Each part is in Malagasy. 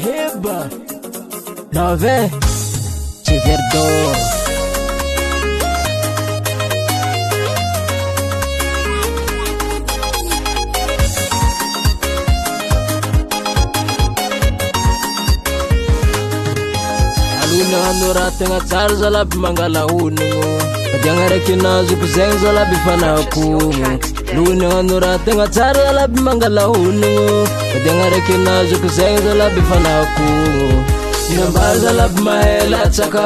Heba 9 Tiverdor Aluna hanora tegna tsara zalaby mangala honigno Adiagnaraiky nazo zegny zalaby fanakogno Luna hanora tegna tsara zalaby mangala honigno Adiagnaraiky nazo zegny zalaby fanakogno Inambary zalaby mahay latsaka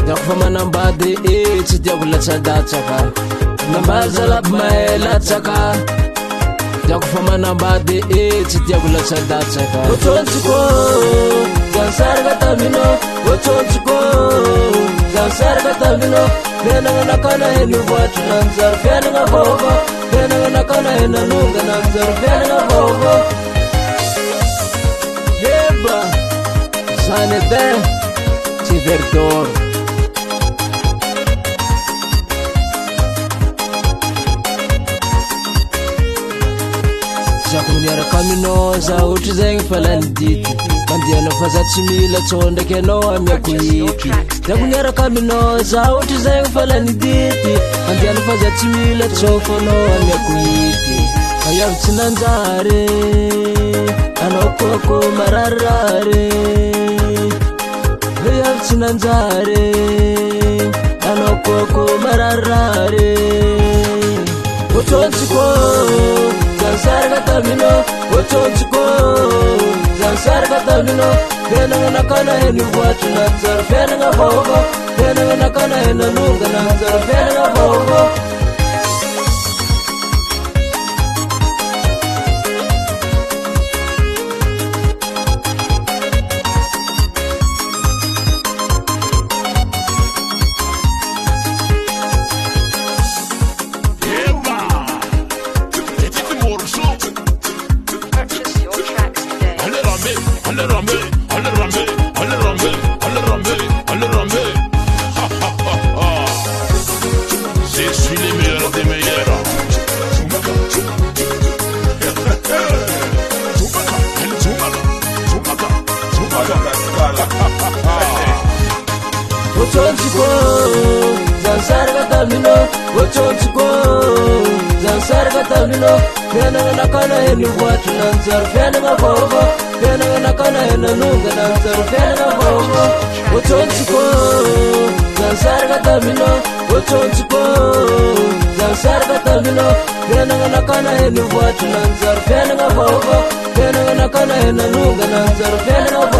Diako fa manambady tsy diako latsadatsaka Inambary zalaby mahay latsaka Diako fa manambady tsy diako latsadatsaka Otsontsiko Zansarga tamino Otsontsiko Zansarga tamino Fianagna nakana heny voatra nanjary Fianagna vovo Fianagna nakana heny anonga nanjary Fianagna vovo Heba Zany ede Tiverdor Zako miaraka aminao za ohatry zegny fa lany dity Mandiana fa za tsy mila tsao ndraiky anao amiako hity Zako miaraka aminao za ohatry zegny fa lany dity Mandiana fa za tsy mila tsao fa anao amiako hity Ayavitsy nanjary Anao koko mararary Ayavitsy nanjary Anao koko mararary Otsontsiko Zansarga tamino Otsontsiko Zansarga tamino Fianagna nakana heny voatra nanjary Fianagna vovo Fianagna nakana heny anonga nanjary Fianagna vovo Je suis les meilleurs des meilleurs. Otsontsiko Zansarga tamino Otsontsiko Zansarga tamino Fianagna nakana heny voatra nanjary Fianagna vovo Fianagna nakana heny anonga nanjary Fianagna vovo Otsontsiko Zansarga tamino Otsontsiko Zansarga tamino Fianagna nakana heny voatra nanjary Fianagna vovo Fianagna nakana heny anonga nanjary Fianagna vovo